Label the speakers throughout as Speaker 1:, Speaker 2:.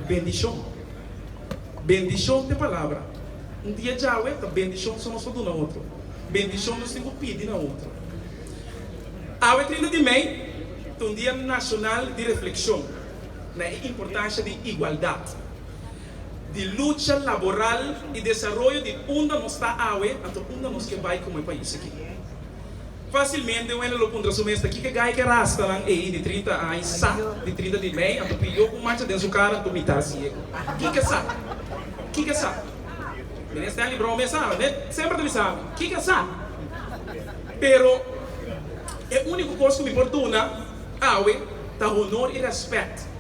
Speaker 1: bendição. Bendição de palavra. Dia já é, a bendição só nós fazemos na outra. Bendição nós temos que pedir na outra. A 30 de maio, um dia nacional de reflexão na importância de igualdade, de luta laboral e desenvolvimento de onde nós está até onde nós que vai como país aqui. Facilmente, eu ainda contra o mês aqui que gai que rasta lá de 30 anos, de 30 de maio, a pilhou com mancha dentro do cara, tu me tá ciego. Que sabe? Que sabe? Nesse ano, bro, me sabe, né? Sempre tu me sabe. Que sabe? Pero, é a única coisa que me importa, tá honor e respeito.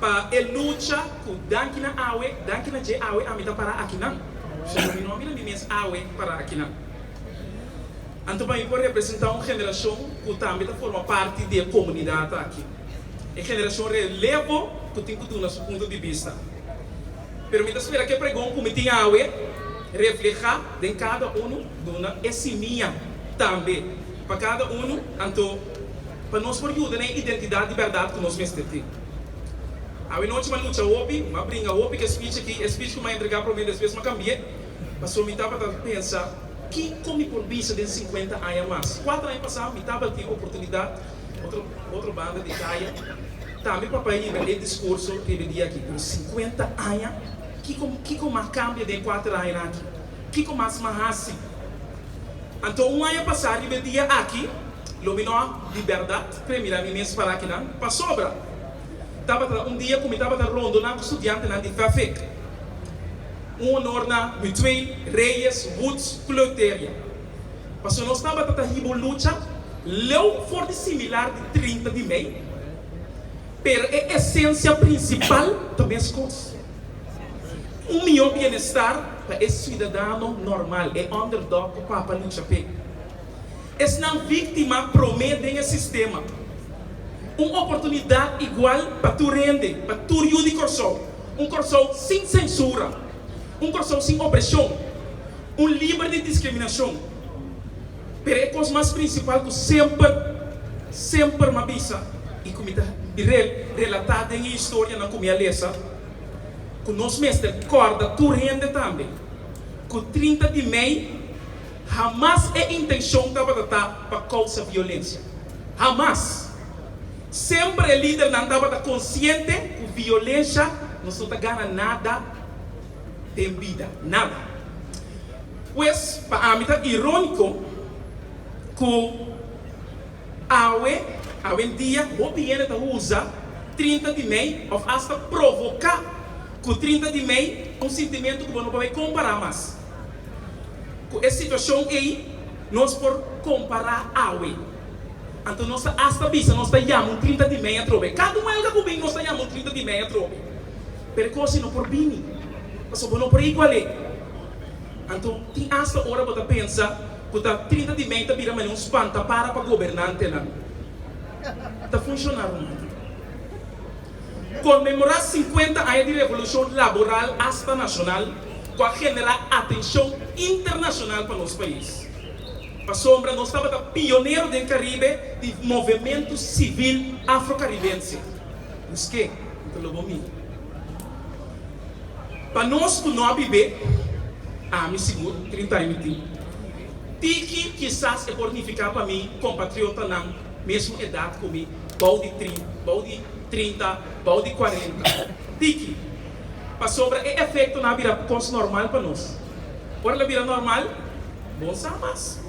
Speaker 1: Para a luta com dankina awe, dankina je awe, a mita para aqui não. Se não me nome não me mês awe para aqui não. Então, para mim, representar uma geração que também forma parte da comunidade aqui. É geração relevo que tem que ter nosso ponto de vista. Pero me espera que pregão como tinha awe, refleja em cada dona esse minha também. Para cada então, para nós ajudar na identidade de verdade que nós mestres. A noite uma luta hoje, uma brinca hoje que speech que eu entregar para mim depois me cambiei, mas eu me estava pensar que como por vista de 50 anos mais. 4 anos passados, me estava tendo oportunidade, outra banda de caia, também papai ele discurso que ele dia aqui, por 50 anos, que como cambia de 4 anos aqui, que como mais assim. Então um ano passado ele dia aqui, luminou liberdade, primeira vez para aqui não, para sobra. Dia como estava rondando com estudante na FAFEC. Honor na Mituel, Reyes, Woods, Cloteria. Mas nós estava a luta, leu forte similar de 30 de maio, pero a essência principal também é coisas. Melhor bem-estar para esse cidadão normal, é underdog para a luta. É não vítima promete em sistema. Uma oportunidade igual para tu render, para tu de corso. Corso sem censura, corso sem opressão, livre de discriminação. Mas é a coisa mais principal que sempre me avisa, e como está relatado em história na minha lesa, que nós mestres corda tu rende também, que 30 de maio, jamais é intenção para causar violência. Jamais. Sempre o líder não estava consciente que violência não está ganhando nada de vida, nada. Pois, para mim, é irônico que hoje em dia, o governo usa 30 de maio, ou hasta provocar que 30 de maio é um sentimento que não vai comparar mais. Com essa situação aí, nós podemos comparar hoje. Então, nós hasta vista, nós chamamos 30 de maio a trobe. Cada um é o que nós chamamos 30 de maio a trobe. Percoce não por bem, mas não por igual. Então, tem hasta hora para pensar que 30 de maio vira um espanta para governante. Está funcionando. Comemorar 50 anos de revolução laboral hasta nacional, para generar atenção internacional para nosso país. Para sombra, nós estávamos pioneiros do Caribe de movimento civil afro-caribense. Mas que? Para nós que não viver, me seguro, 30 anos. Tiki, quizás, é significar para mim, compatriota, não, mesmo idade comigo, bom de 30, bom de 40. Tiki, para sombra, é efeito na vida coisa normal para nós. Ora, a vida normal, bom mais.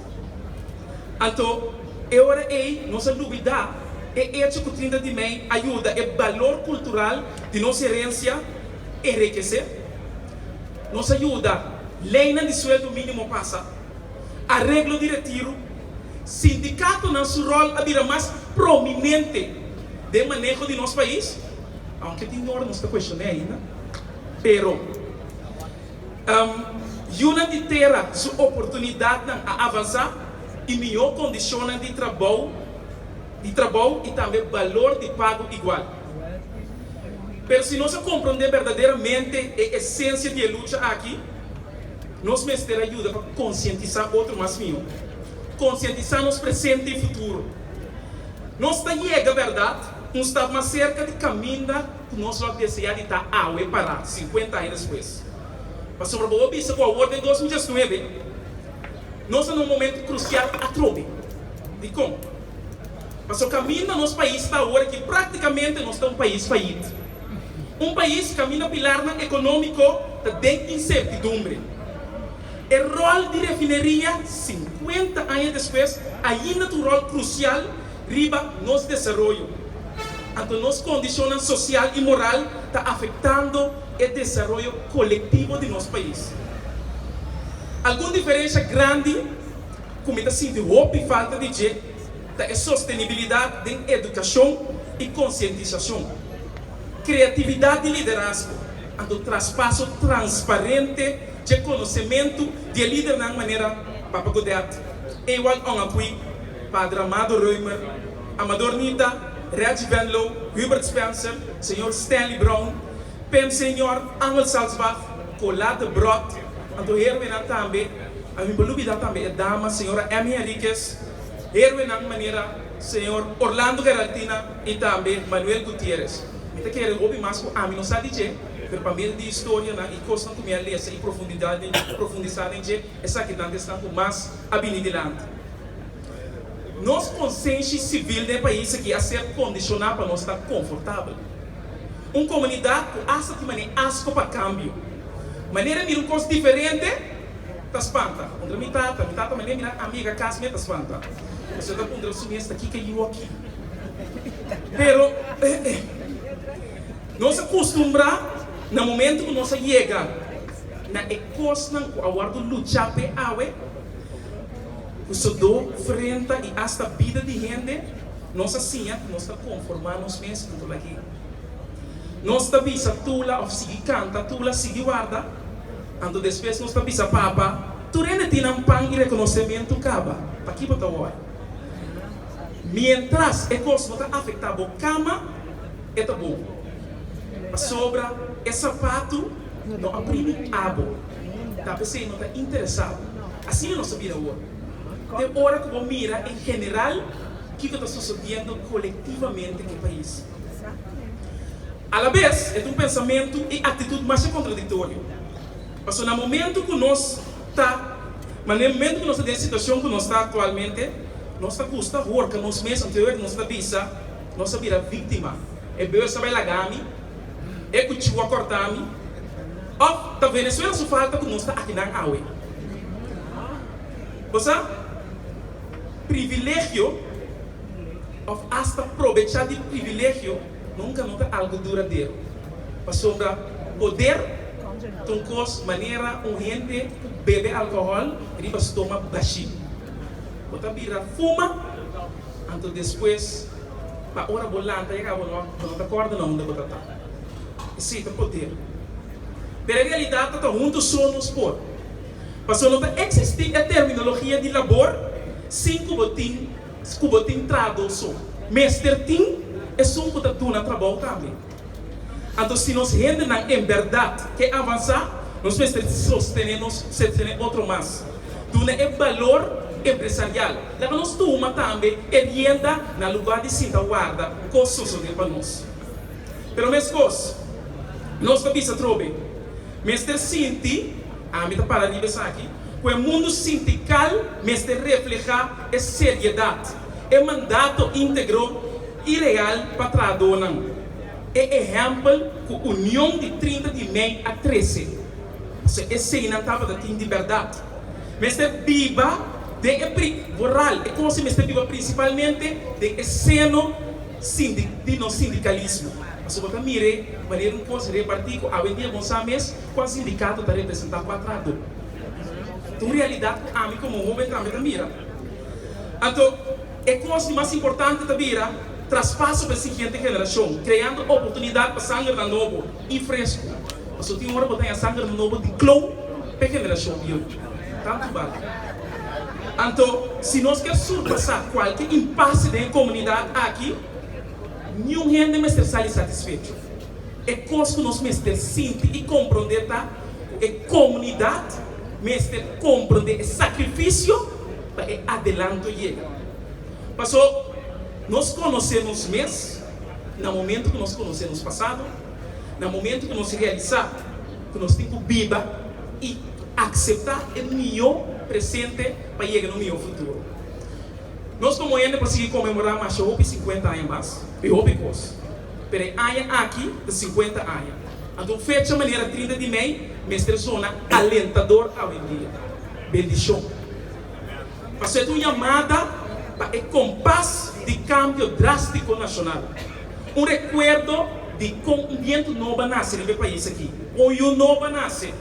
Speaker 1: Então, agora nossa dúvida é que 30 de maio ajuda o valor cultural de nossa herência a enriquecer. Nos ajuda lei de sueldo mínimo passa, arreglo de retiro, sindicato na seu rol a vida mais prominente de manejo de nosso país, aunque tem hora nos questionando ainda, pero uma de ter a sua oportunidade a avançar e melhor condições de trabalho e também valor de pago igual. Mas se nós compreender verdadeiramente a essência de luta aqui, nós vamos ter ajuda para conscientizar outro mais meu, conscientizar nos presente e futuro. Nós está chega a verdade, nós estamos mais cerca de caminho nós logo desejar de estar água parado, 50 anos depois. Mas sobre o obispo com a ordem de 2019, nós estamos num momento crucial a trobe. De como? Mas o caminho do nosso país está agora que praticamente nós estamos um país fallido. Um país que caminha pilar econômico de incertidumbre. O rol de refineria, 50 anos depois, ainda tem um rol crucial riba nosso desenvolvimento. Então, nossa condição social e moral está afetando o desenvolvimento coletivo de nosso país. Alguma diferença grande, como está sentindo roupa e falta de jeito, é sustentabilidade de educação e conscientização. Criatividade e liderazgo. Então, traspasso transparente de conhecimento de líder de maneira para poder. Igual a apoio Padre Amado Reumer, Amador Nita, Reggie Venlo, Hubert Spencer, Sr. Stanley Brown, Pem Sr. Angel Salzbach, Colada Brot, Anto Herwena também, a minha belubida também, a dama, Sra. M. Henriquez, Herwena maneira, Sr. Orlando Geraldina e também Manuel Gutierrez. Então, quero ouvir mais com a mim, não sabe dizer, para mim de história, e coisa que me alessa e profundidade, essa aqui está com mais habilidade. Nossa consciência civil do país aqui a ser condicionada para nós estar confortável. Uma comunidade que acha que maneira asco para câmbio. Maneira de uma coisa diferente, está espanta. Quando me tata, maneira amiga, casa, me está espanta. Você está pondo assumir esta aqui que eu aqui. Pero, nós acostumbramos, no momento que nós chega, na coisa que a guarda lutar para a isso do frente e hasta vida de gente, nós assim, nós está conformando nós mesmos com aqui. Nós está visa tula, ou se canta, tula, se guarda, ando depois nós está visa papa, tu rende tem um pão e reconhecimento caba, para que botar o ar. Mientras é coisa está afetando a cama, é tá bom. Sobra é sapato, não aprende abo, tá pensando não está interessado. Assim nós sabia o de hora que vou mirar em geral o que está sucedendo coletivamente no país. A la vez, é um pensamento e atitude mais contraditório. Mas no momento que nós está, no momento que nós está na situação que nós está atualmente, nós está custa work, nós mesmos anterior nós está visa, nós está vira vítima. É bem saber lagami, é que o cortami, ou da Venezuela só falta que nós está aqui na água. Você privilégio, ou hasta aproveitar de privilégio, nunca é algo duradouro. Para sobra poder, toncos maneira gente bebe álcool, e depois toma baixinho. Bota vira fuma, então depois, para hora volante, não te acorda não onde botar. Esse é o poder. Mas a realidade está junto só nos por. Mas não existe a terminologia de labor, 5 botim tradução. Mestre tim é só que está na trabalho também. Então, se nós rendemos em verdade que avançar, nós precisamos sostener outro mais. Então, é valor empresarial. Leva nós toma também e renda na lugar de cinta guarda, coisa para nós. Pero mesmo coisa, nós precisamos trobe. Mestre Sinti, a mim está para ali aqui. O mundo sindical mestre refleja a seriedade, é mandato íntegro e real para tradonam. É exemplo com a união de 30 de maio a 13. Esse não estava da de verdade. Mestre viva de moral, é como se mestre viva principalmente de seno de no sindicalismo. Mas você mire, maneira um coisa repartir com a vendia Gonçalves, qual sindicato está representado para trado. Então, realidade, a mim como homem também mira. Então, é coisa mais importante da vida, traspasso para a seguinte geração, criando oportunidade para sangue novo e fresco. Mas eu tenho hora para botar sangue novo de clone para a geração bio. Tanto vale. Então, se nós queremos surpassar qualquer impasse da comunidade aqui, nenhum gente mais está satisfeito. É coisa que nós mestres sentir e compreender, tá? É comunidade, mestre compreender o sacrifício para adelanto chega. Passou, nós conhecemos mesmo, no momento que nós conhecemos passado, no momento que nós se realizar, que nós temos que viver e aceitar o melhor presente para chegar no melhor futuro. Nós como ainda conseguimos comemorar mais de 50 anos mais, e houve coisa. Pero aqui de 50 anos. Então, fecha maneira 30 de maio, mestre zona alentador ao dia. Bendição. Passei uma chamada para o compás de cambio drástico nacional. Recuerdo de como um vento novo nasce no meu país aqui. Hoje um novo nasce.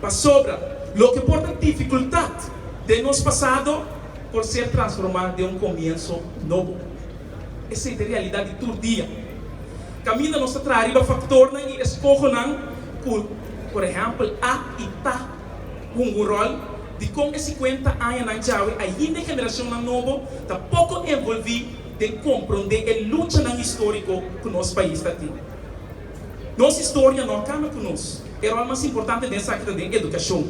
Speaker 1: Para sobra, o que porta dificuldade de nosso passado por ser transformado em começo novo. Essa é a realidade de todo dia. Caminha nossa trariba factor e escolhe por exemplo, a e tá um rol de como 50 anos na Jaui, ainda a geração nova está pouco envolvida de compreender a luta histórica que o nosso país está tendo. Nossa história não acaba conosco. É o mais importante dessa área de educação.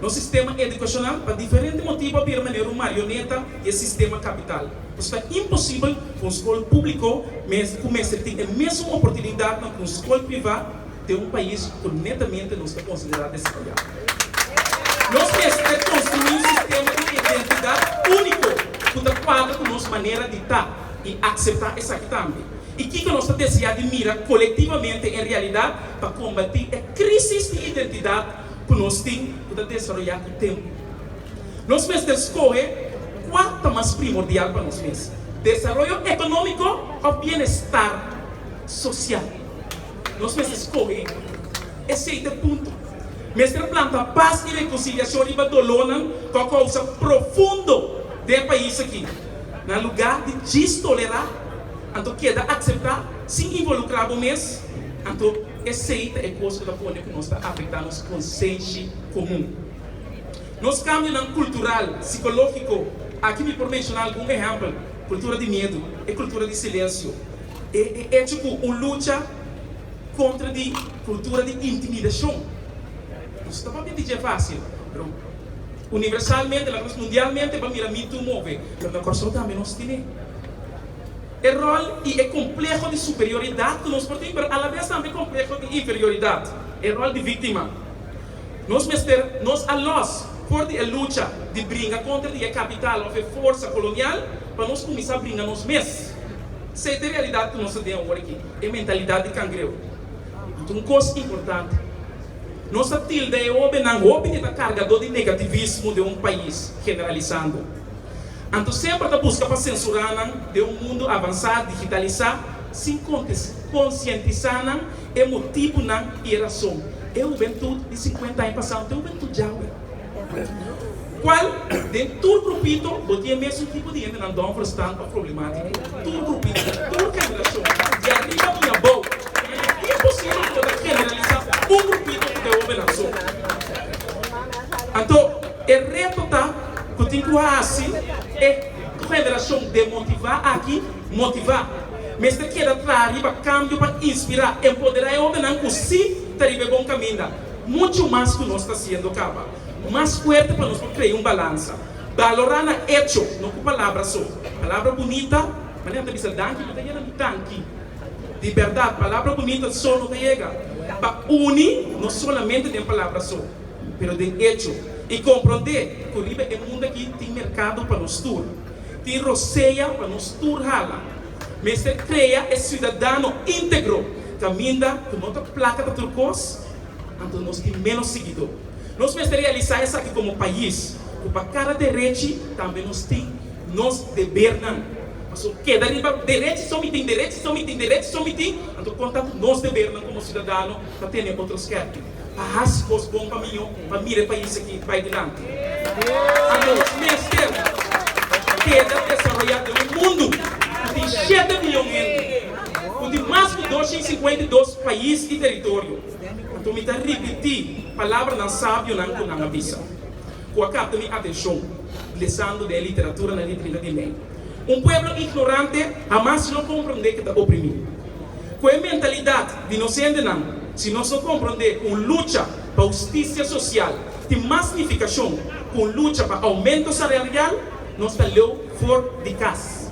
Speaker 1: No sistema educacional, por diferentes motivos, permanecer uma marioneta do sistema capital. Está impossível com a escola pública começar a ter a mesma oportunidade com a escola privada de um país que netamente não está considerado desarrollado. Nós precisamos construir um sistema de identidade único que quadra com a nossa maneira de estar e aceitar essa aqui também. E que nós desejamos mirar coletivamente em realidade para combater a crise de identidade que nós temos para desenvolver o tempo. Nós precisamos escolher quanto mais primordial para nós mesmos: desenvolvimento econômico ou bem-estar social. Nós precisamos escolher esse é o ponto. Mestre planta paz e reconciliação e badolona com a causa profunda do país aqui. No lugar de destolerar, então queda aceitar, se involucrar mesmo, então aceita é coisa da coisa que nós está afetando nossa consciência comum. Nos caminhos cultural, psicológico, aqui me por mencionar um exemplo: cultura de medo e cultura de silêncio. É tipo uma luta contra a cultura de intimidação. Não está para dizer fácil, mas universalmente, mundialmente, para mirar mito move, mas na coração também nós temos. O rol e o complexo de superioridade que nós temos, mas a la vez também complexo de inferioridade. O rol de vítima. Nós por a luta de briga contra a capital ou a força colonial, para nós começar a brigar nós mesmos. Essa é a realidade que nós temos aqui. É a mentalidade de cangreu. Então, uma coisa importante. Nós temos a cargador de negativismo de um país, generalizando. Então, sempre a busca para censurar de um mundo avançado, digitalizado, sem conscientizar o motivo e a razão. É o juventude de 50 anos passado, é o juventude já. Qual, dentro do grupito, botia mesmo tipo de gente não dá frustrante para problemática. Todo grupito, toda geração, de arriba a minha boca, é impossível poder generalizar um grupito de uma nação. Então, o reto está, que tem que assim, é a geração de motivar, mas tem que trazer para cambio, para inspirar, empoderar e ordenar que se teribe bom caminho, muito mais que nós está sendo capaz. Mais forte para nós criar uma balança. Valorar na hecho, não com palavras só. Palavra bonita, mas não tem que danke, não tem que danke. De verdade, palavra bonita só não chega. Para unir, não solamente de palavras só, mas de hecho. E compreender que o mundo aqui tem mercado para nós todos. Tem roceia para nós todos. Mas cria esse cidadão íntegro. Caminha com outra placa de turcos, então nós temos menos seguidor. Nós precisamos realizar isso aqui como país. Para cada direito também nós dever não. Mas o que? Direito somente tem. Então, contanto, nós dever não como cidadão para ter outros querem. Para as coisas bom caminho, para mirar o país aqui, vai adiante. Então, mestre, queda desenvolvida no mundo, que tem 7 milhões de tem mais de 252 países e territórios. Então, me dá repetir. Palavra não sábio, não avisa. Com a capta de atenção, lesando de literatura na literatura de lei. Um povo ignorante jamais não compreende que está oprimido. Com a mentalidade de inocente não, se nós não compreender com luta para justiça social, tem massificação, com luta para aumento salarial, nós estamos fora de casa.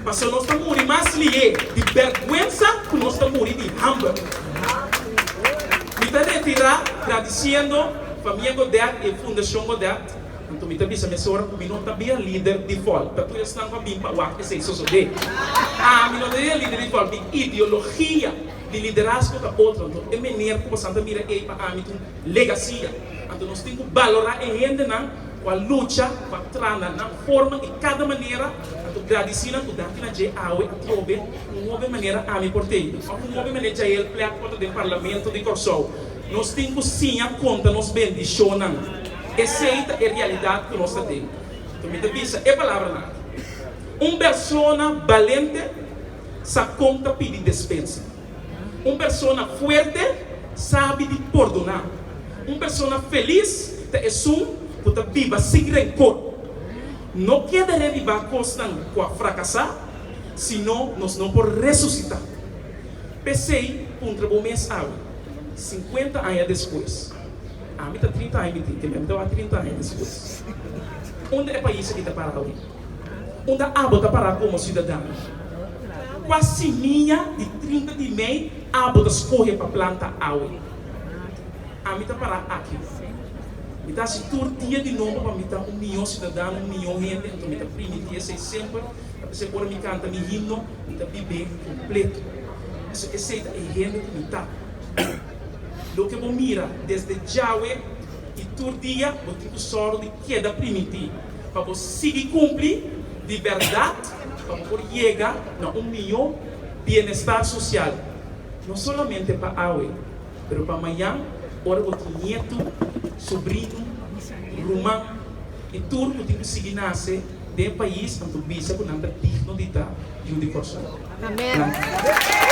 Speaker 1: Mas nós estamos morrendo mais lié de vergonha que nós estamos morrendo de hamburger. Me está retirar, agradecendo a família Godet e a Fundação Godet. Então, me está dizendo, minha senhora, que não está bem líder de folk. Para tu estar com a bimpa, o que sei, só de. Me não é líder de folk, de ideologia de liderazgo da outra. Então, é maneira que você está mirando aí para a minha legacia. Então, nós temos que valorar a gente com a luta, com a trana, na forma e cada maneira. Então, agradecendo a tudo que na gente a trobe, uma maneira a me portei. Uma maneira já ele plea conta do parlamento de Corsol. Nós temos que sim a conta nos bendicionam. Essa é a realidade que nós temos. Então, me diz, é palavra nada. Uma pessoa valente sa conta pedir despensa. Uma pessoa forte sabe de perdonar. Uma pessoa feliz é que viva sem rancor. Não quer viver com a fracassar, senão nós não podemos ressuscitar. Pensei um trabalho mês 50 anos depois. A mim está 30 anos, eu 30 anos depois. Onde é o país que está parado? Onde a água está parada como cidadão? Quase minha de 30 de maio, a água escorre para plantar água. A mim está parado aqui. Me está se tortia de novo para me dar 1 milhão de cidadãos, 1 milhão de gente. Então me está permitir sempre, você pode me cantar, me hino, me está viver completo. Essa é a gente que me está. Do que eu mira desde Yahweh e todo dia eu tenho soro de queda primitiva para você seguir cumprir de verdade para poder chegar a 1 milhão de bem-estar social não somente para Yahweh mas para amanhã ora o nieto sobrinho irmão e tudo que tem que seguir nascer de país onde o bisa com nada digno de estar e o de coração. Amém.